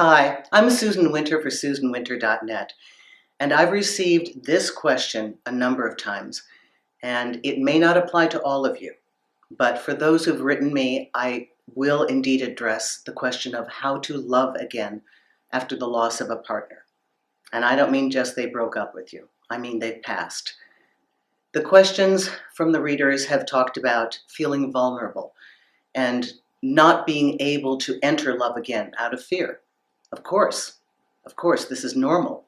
Hi, I'm Susan Winter for SusanWinter.net, and I've received this question a number of times, and it may not apply to all of you, but for those who've written me, I will indeed address the question of how to love again after the loss of a partner. And I don't mean just they broke up with you, I mean they've passed. The questions from the readers have talked about feeling vulnerable and not being able to enter love again out of fear. Of course, this is normal.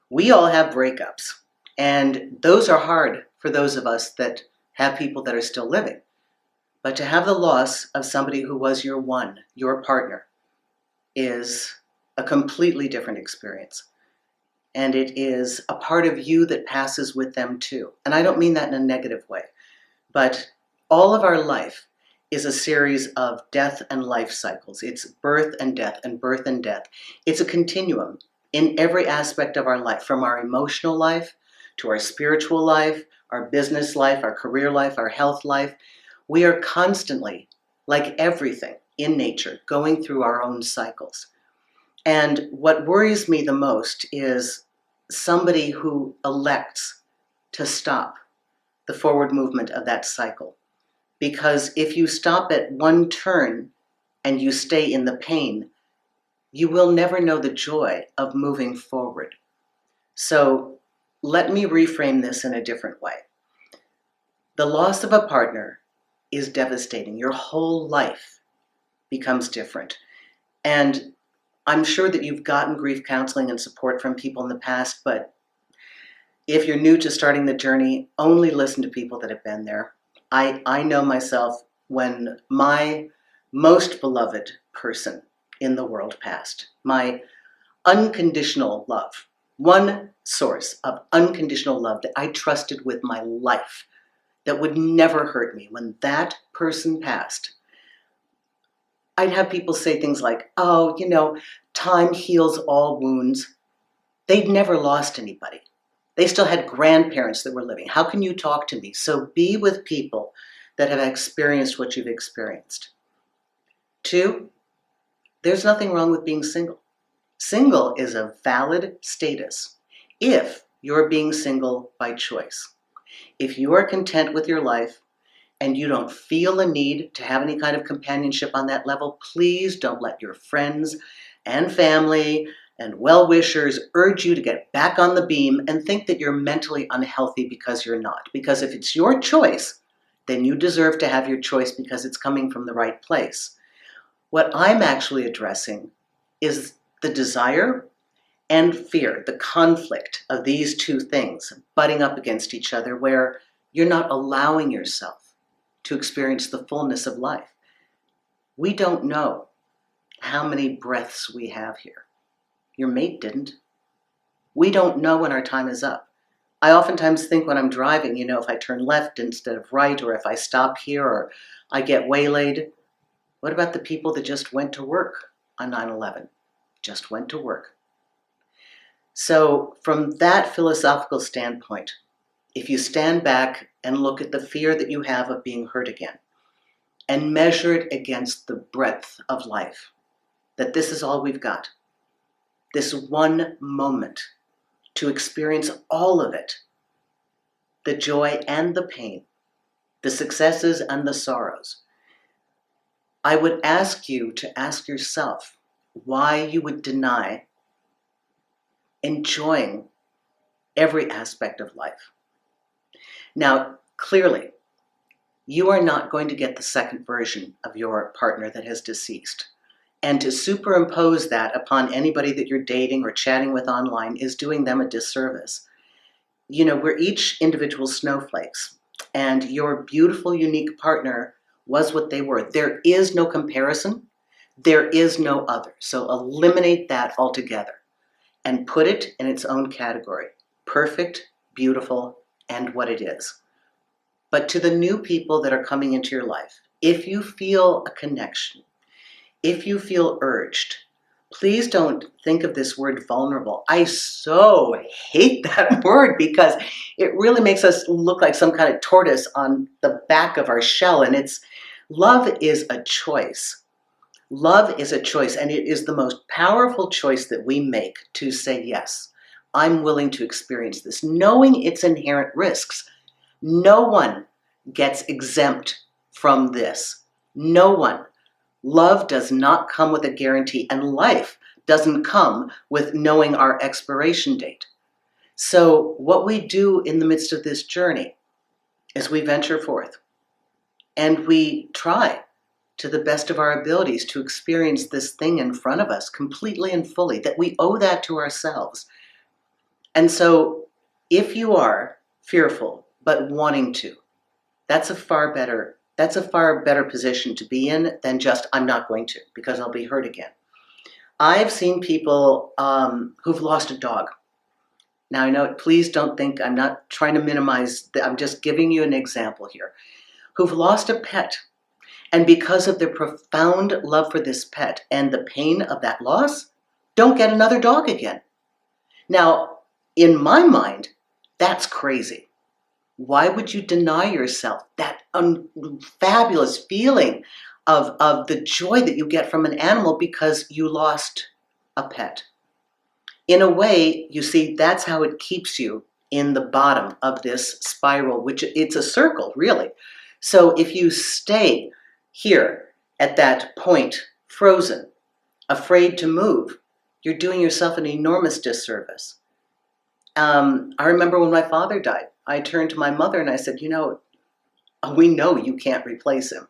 We all have breakups, and those are hard for those of us that have people that are still living. But to have the loss of somebody who was your one, your partner, is a completely different experience. And it is a part of you that passes with them too. And I don't mean that in a negative way, but all of our life is a series of death and life cycles. It's birth and death and birth and death. It's a continuum in every aspect of our life, from our emotional life to our spiritual life, our business life, our career life, our health life. We are constantly, like everything in nature, going through our own cycles. And what worries me the most is somebody who elects to stop the forward movement of that cycle. Because if you stop at one turn and you stay in the pain, you will never know the joy of moving forward. So let me reframe this in a different way. The loss of a partner is devastating. Your whole life becomes different. And I'm sure that you've gotten grief counseling and support from people in the past, but if you're new to starting the journey, only listen to people that have been there. I know myself when my most beloved person in the world passed, my unconditional love, one source of unconditional love that I trusted with my life, that would never hurt me. When that person passed, I'd have people say things like, oh, time heals all wounds. They'd never lost anybody. They still had grandparents that were living. How can you talk to me? So be with people that have experienced what you've experienced. 2, there's nothing wrong with being single. Single is a valid status if you're being single by choice. If you are content with your life and you don't feel a need to have any kind of companionship on that level, please don't let your friends and family and well-wishers urge you to get back on the beam and think that you're mentally unhealthy because you're not. Because if it's your choice, then you deserve to have your choice because it's coming from the right place. What I'm actually addressing is the desire and fear, the conflict of these two things butting up against each other, where you're not allowing yourself to experience the fullness of life. We don't know how many breaths we have here. Your mate didn't. We don't know when our time is up. I oftentimes think when I'm driving, if I turn left instead of right, or if I stop here, or I get waylaid, what about the people that just went to work on 9/11? Just went to work. So from that philosophical standpoint, if you stand back and look at the fear that you have of being hurt again, and measure it against the breadth of life, that this is all we've got, this one moment to experience all of it, the joy and the pain, the successes and the sorrows, I would ask you to ask yourself why you would deny enjoying every aspect of life. Now, clearly, you are not going to get the second version of your partner that has deceased. And to superimpose that upon anybody that you're dating or chatting with online is doing them a disservice. We're each individual snowflakes, and your beautiful, unique partner was what they were. There is no comparison. There is no other. So eliminate that altogether and put it in its own category. Perfect, beautiful, and what it is. But to the new people that are coming into your life, if you feel a connection, if you feel urged, please don't think of this word vulnerable. I so hate that word because it really makes us look like some kind of tortoise on the back of our shell. And love is a choice. Love is a choice, and it is the most powerful choice that we make to say, yes, I'm willing to experience this, knowing its inherent risks. No one gets exempt from this. No one. Love does not come with a guarantee, and life doesn't come with knowing our expiration date. So what we do in the midst of this journey is we venture forth and we try to the best of our abilities to experience this thing in front of us completely and fully, that we owe that to ourselves. And so if you are fearful but wanting to, that's a far better position to be in than just, I'm not going to because I'll be hurt again. I've seen people who've lost a dog. Now I know, please don't think I'm not trying to minimize, I'm just giving you an example here, who've lost a pet. And because of their profound love for this pet and the pain of that loss, don't get another dog again. Now, in my mind, that's crazy. Why would you deny yourself that fabulous feeling of the joy that you get from an animal because you lost a pet? In a way, you see, that's how it keeps you in the bottom of this spiral, which it's a circle, really. So if you stay here at that point, frozen, afraid to move, you're doing yourself an enormous disservice. I remember when my father died, I turned to my mother and I said, we know you can't replace him.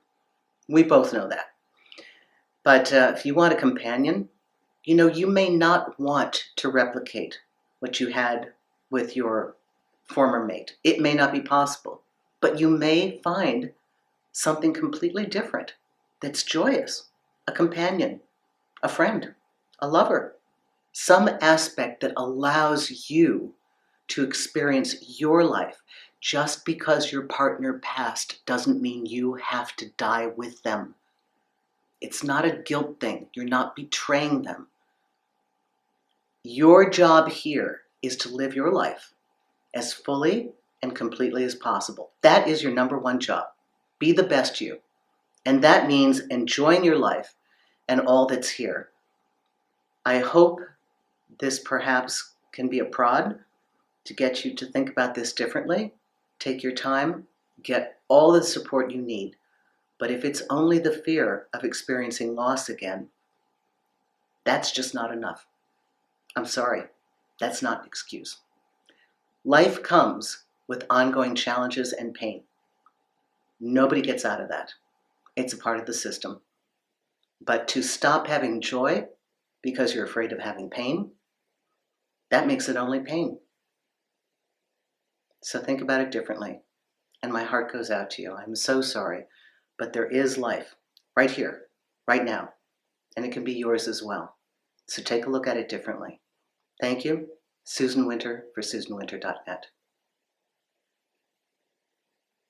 We both know that. But if you want a companion, you may not want to replicate what you had with your former mate. It may not be possible, but you may find something completely different that's joyous, a companion, a friend, a lover, some aspect that allows you to experience your life. Just because your partner passed doesn't mean you have to die with them. It's not a guilt thing. You're not betraying them. Your job here is to live your life as fully and completely as possible. That is your number one job. Be the best you. And that means enjoying your life and all that's here. I hope this perhaps can be a prod to get you to think about this differently. Take your time, get all the support you need. But if it's only the fear of experiencing loss again, that's just not enough. I'm sorry, that's not an excuse. Life comes with ongoing challenges and pain. Nobody gets out of that. It's a part of the system. But to stop having joy because you're afraid of having pain, that makes it only pain. So think about it differently. And my heart goes out to you. I'm so sorry, but there is life right here, right now, and it can be yours as well. So take a look at it differently. Thank you. Susan Winter for SusanWinter.net.